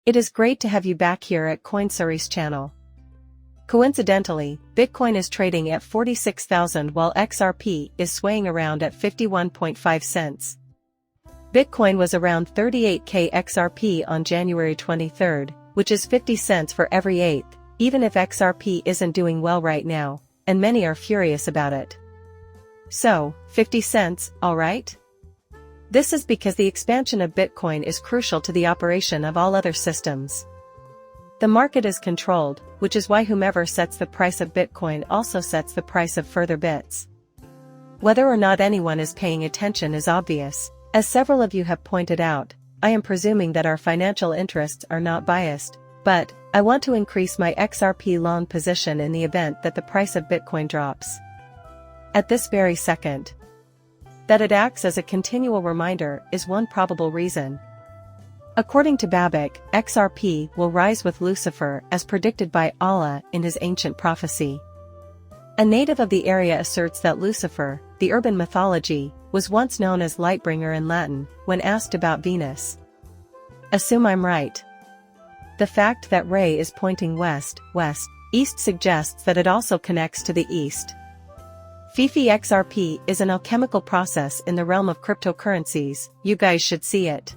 It is great to have you back here at CoinSuri's channel. Coincidentally, Bitcoin is trading at 46,000 while XRP is swaying around at 51.5 cents. Bitcoin was around 38k XRP on January 23rd, which is 50 cents for every eighth, even if XRP isn't doing well right now, and many are furious about it. So, 50 cents, alright? This is because the expansion of Bitcoin is crucial to the operation of all other systems. The market is controlled, which is why whomever sets the price of Bitcoin also sets the price of further bits. Whether or not anyone is paying attention is obvious. As several of you have pointed out, I am presuming that our financial interests are not biased, but I want to increase my XRP long position in the event that the price of Bitcoin drops. At this very second. That it acts as a continual reminder is one probable reason. According to Babak, XRP will rise with Lucifer as predicted by Allah in his ancient prophecy. A native of the area asserts that Lucifer, the urban mythology, was once known as Lightbringer in Latin, when asked about Venus. Assume I'm right. The fact that Ray is pointing west, east suggests that it also connects to the east. Fifi XRP is an alchemical process in the realm of cryptocurrencies, you guys should see it.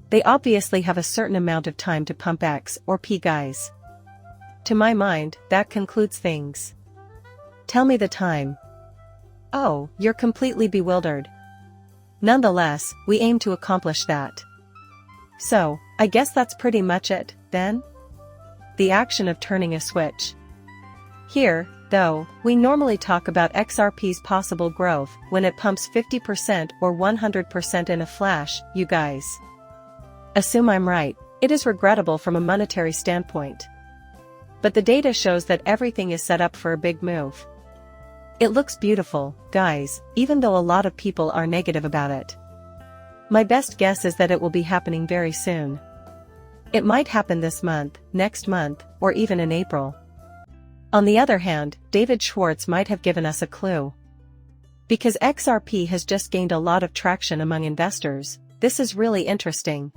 They obviously have a certain amount of time to pump X or P guys. To my mind, that concludes things. Tell me the time. Oh, you're completely bewildered. Nonetheless, we aim to accomplish that. So, I guess that's pretty much it, then? The action of turning a switch. Here, though, we normally talk about XRP's possible growth when it pumps 50% or 100% in a flash, you guys. Assume I'm right, it is regrettable from a monetary standpoint. But the data shows that everything is set up for a big move. It looks beautiful, guys, even though a lot of people are negative about it. My best guess is that it will be happening very soon. It might happen this month, next month, or even in April. On the other hand, David Schwartz might have given us a clue. Because XRP has just gained a lot of traction among investors, this is really interesting.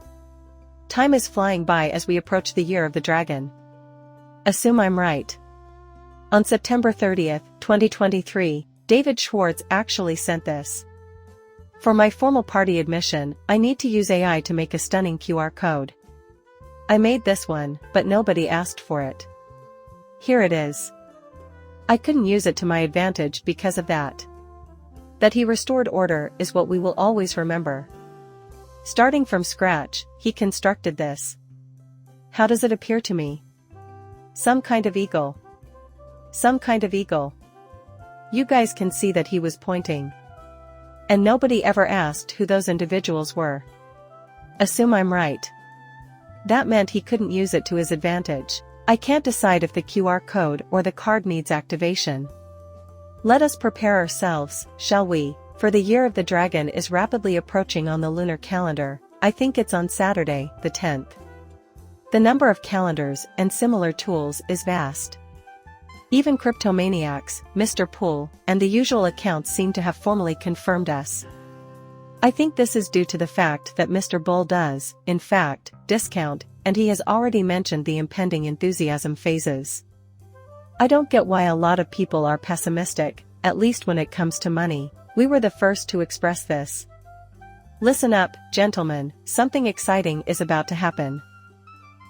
Time is flying by as we approach the year of the dragon. Assume I'm right. On September 30th, 2023, David Schwartz actually sent this. For my formal party admission, I need to use AI to make a stunning QR code. I made this one, but nobody asked for it. Here it is. I couldn't use it to my advantage because of that. That he restored order is what we will always remember. Starting from scratch, he constructed this. How does it appear to me? Some kind of eagle. Some kind of eagle. You guys can see that he was pointing. And nobody ever asked who those individuals were. Assume I'm right. That meant he couldn't use it to his advantage. I can't decide if the QR code or the card needs activation. Let us prepare ourselves, shall we, for the year of the dragon is rapidly approaching on the lunar calendar. I think it's on Saturday, the 10th. The number of calendars and similar tools is vast. Even cryptomaniacs, Mr. Poole, and the usual accounts seem to have formally confirmed us. I think this is due to the fact that Mr. Bull does, in fact, discount, and he has already mentioned the impending enthusiasm phases. I don't get why a lot of people are pessimistic, at least when it comes to money. We were the first to express this. Listen up, gentlemen, something exciting is about to happen.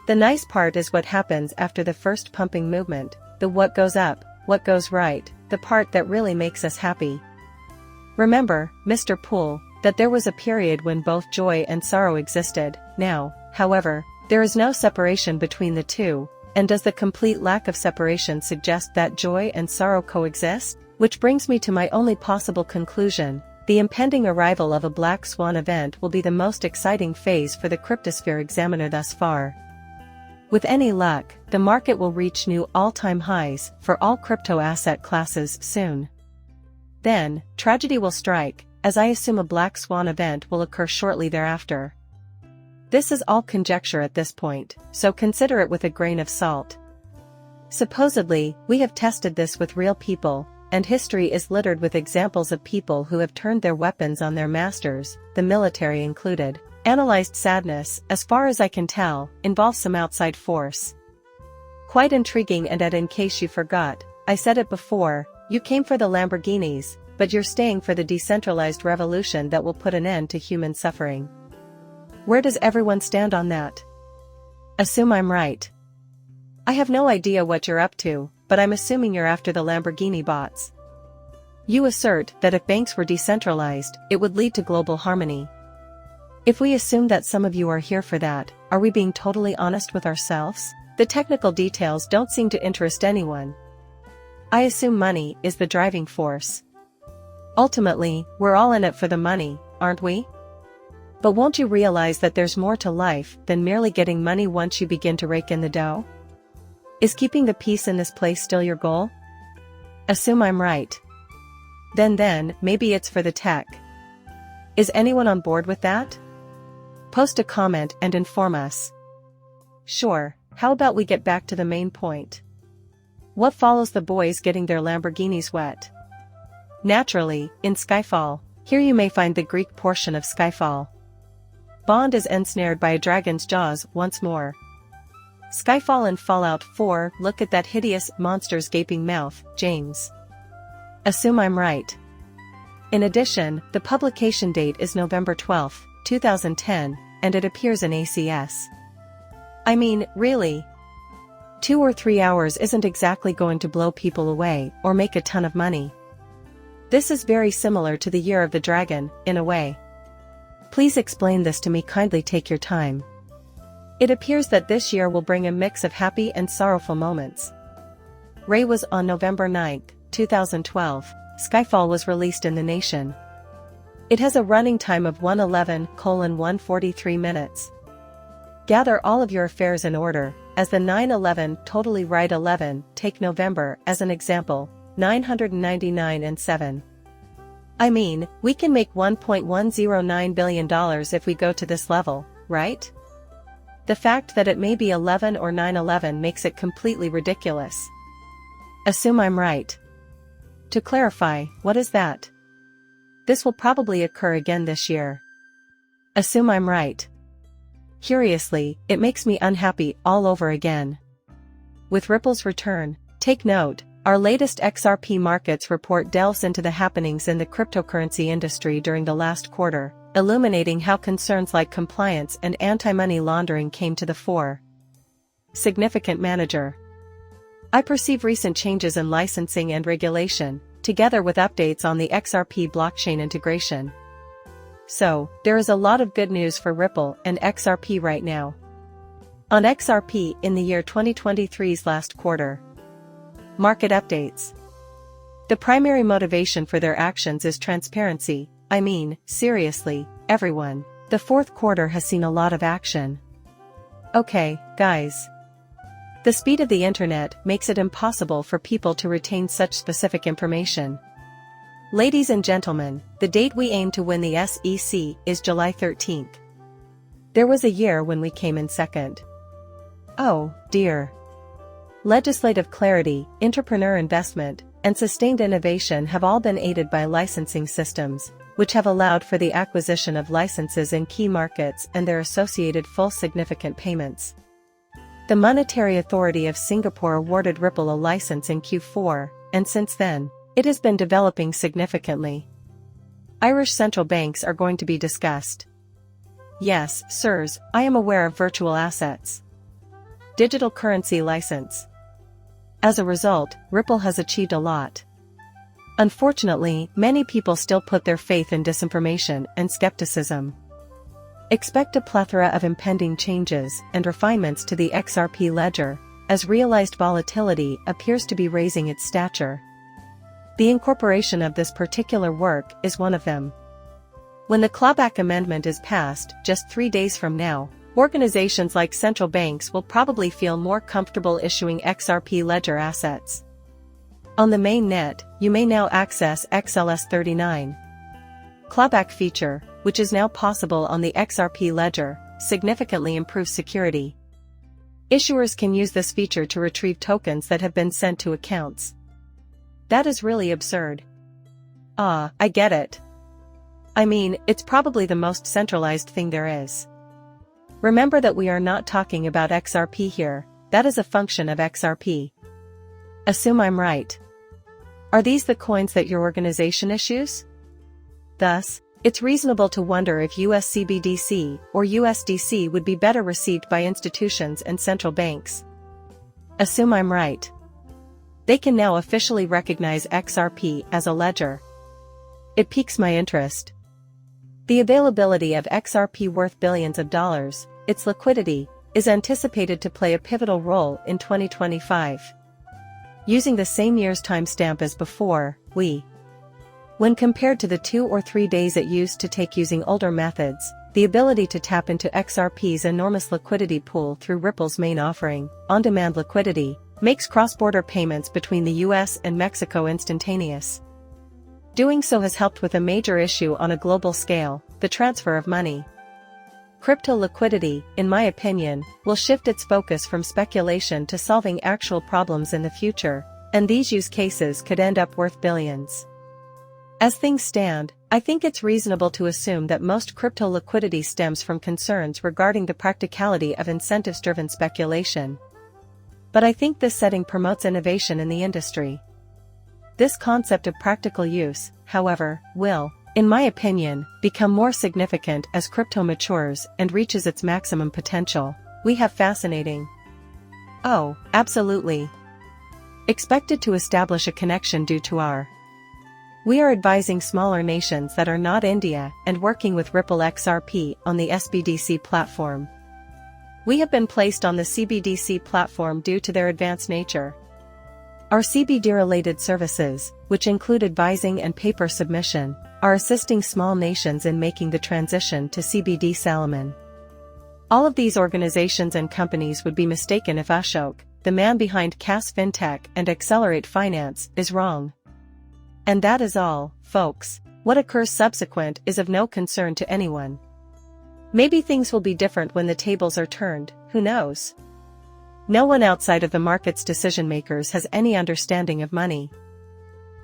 The nice part is what happens after the first pumping movement, the what goes up, what goes right, the part that really makes us happy. Remember, Mr. Poole, that there was a period when both joy and sorrow existed. Now, however, there is no separation between the two, and does the complete lack of separation suggest that joy and sorrow coexist? Which brings me to my only possible conclusion, the impending arrival of a black swan event will be the most exciting phase for the cryptosphere examiner thus far. With any luck, the market will reach new all-time highs for all crypto asset classes soon. Then, tragedy will strike, as I assume a black swan event will occur shortly thereafter. This is all conjecture at this point, so consider it with a grain of salt. Supposedly, we have tested this with real people, and history is littered with examples of people who have turned their weapons on their masters, the military included. Analyzed sadness, as far as I can tell, involves some outside force. Quite intriguing. And in case you forgot, I said it before, you came for the Lamborghinis, but you're staying for the decentralized revolution that will put an end to human suffering. Where does everyone stand on that? Assume I'm right. I have no idea what you're up to, but I'm assuming you're after the Lamborghini bots. You assert that if banks were decentralized, it would lead to global harmony. If we assume that some of you are here for that, are we being totally honest with ourselves? The technical details don't seem to interest anyone. I assume money is the driving force. Ultimately, we're all in it for the money, aren't we? But won't you realize that there's more to life than merely getting money once you begin to rake in the dough? Is keeping the peace in this place still your goal? Assume I'm right. Then, maybe it's for the tech. Is anyone on board with that? Post a comment and inform us. Sure, how about we get back to the main point? What follows the boys getting their Lamborghinis wet? Naturally, in Skyfall. Here you may find the Greek portion of Skyfall. Bond is ensnared by a dragon's jaws once more. Skyfall and Fallout 4. Look at that hideous monster's gaping mouth, James. Assume I'm right. In addition, the publication date is November 12, 2010, and it appears in ACS. I mean, really? 2 or 3 hours isn't exactly going to blow people away or make a ton of money. This is very similar to the Year of the Dragon, in a way. Please explain this to me. Kindly take your time. It appears that this year will bring a mix of happy and sorrowful moments. Ray was on November 9, 2012. Skyfall was released in the nation. It has a running time of 111:143 minutes. Gather all of your affairs in order, as the 9/11 totally right 11, take November as an example, 999 and 7. I mean, we can make $1.109 billion if we go to this level, right? The fact that it may be 11 or 9/11 makes it completely ridiculous. Assume I'm right. To clarify, what is that? This will probably occur again this year. Assume I'm right. Curiously, it makes me unhappy all over again. With Ripple's return, take note, our latest XRP markets report delves into the happenings in the cryptocurrency industry during the last quarter, illuminating how concerns like compliance and anti-money laundering came to the fore. Significant manager. I perceive recent changes in licensing and regulation, together with updates on the XRP blockchain integration. So, there is a lot of good news for Ripple and XRP right now. On XRP in the year 2023's last quarter. Market updates. The primary motivation for their actions is transparency. I mean, seriously, everyone. The fourth quarter has seen a lot of action. Okay, guys. The speed of the internet makes it impossible for people to retain such specific information. Ladies and gentlemen, the date we aim to win the SEC is July 13th. There was a year when we came in second. Oh, dear. Legislative clarity, entrepreneur investment, and sustained innovation have all been aided by licensing systems, which have allowed for the acquisition of licenses in key markets and their associated full significant payments. The Monetary Authority of Singapore awarded Ripple a license in Q4, and since then, it has been developing significantly. Irish central banks are going to be discussed. Yes, sirs, I am aware of virtual assets. Digital currency license. As a result, Ripple has achieved a lot. Unfortunately, many people still put their faith in disinformation and skepticism. Expect a plethora of impending changes and refinements to the XRP ledger, as realized volatility appears to be raising its stature. The incorporation of this particular work is one of them. When the clawback amendment is passed, just 3 days from now, organizations like central banks will probably feel more comfortable issuing XRP ledger assets. On the main net, you may now access XLS39. Clawback feature, which is now possible on the XRP ledger, significantly improves security. Issuers can use this feature to retrieve tokens that have been sent to accounts. That is really absurd. Ah, I get it. I mean, it's probably the most centralized thing there is. Remember that we are not talking about XRP here, that is a function of XRP. Assume I'm right. Are these the coins that your organization issues? Thus, it's reasonable to wonder if US CBDC or USDC would be better received by institutions and central banks. Assume I'm right. They can now officially recognize XRP as a ledger. It piques my interest. The availability of XRP worth billions of dollars, its liquidity, is anticipated to play a pivotal role in 2025. Using the same year's timestamp as before, when compared to the 2 or 3 days it used to take using older methods, the ability to tap into XRP's enormous liquidity pool through Ripple's main offering, on-demand liquidity, makes cross-border payments between the US and Mexico instantaneous. Doing so has helped with a major issue on a global scale, the transfer of money. Crypto liquidity, in my opinion, will shift its focus from speculation to solving actual problems in the future, and these use cases could end up worth billions. As things stand, I think it's reasonable to assume that most crypto liquidity stems from concerns regarding the practicality of incentives-driven speculation. But I think this setting promotes innovation in the industry. This concept of practical use, however, will, in my opinion, become more significant as crypto matures and reaches its maximum potential. We have fascinating. Oh, absolutely. Expected to establish a connection due to our. We are advising smaller nations that are not India and working with Ripple XRP on the SBDC platform. We have been placed on the CBDC platform due to their advanced nature. Our CBD-related services, which include advising and paper submission, are assisting small nations in making the transition to CBD Salomon. All of these organizations and companies would be mistaken if Ashok, the man behind CAS FinTech and Accelerate Finance, is wrong. And that is all, folks. What occurs subsequent is of no concern to anyone. Maybe things will be different when the tables are turned, who knows? No one outside of the market's decision-makers has any understanding of money.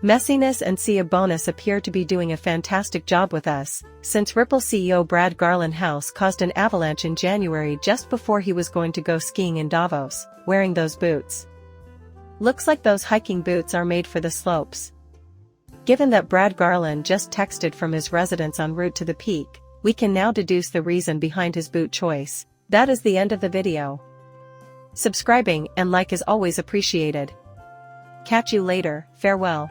Messiness and Sia Bonus appear to be doing a fantastic job with us, since Ripple CEO Brad Garlinghouse caused an avalanche in January just before he was going to go skiing in Davos, wearing those boots. Looks like those hiking boots are made for the slopes. Given that Brad Garland just texted from his residence en route to the peak, we can now deduce the reason behind his boot choice. That is the end of the video. Subscribing and like is always appreciated. Catch you later, farewell.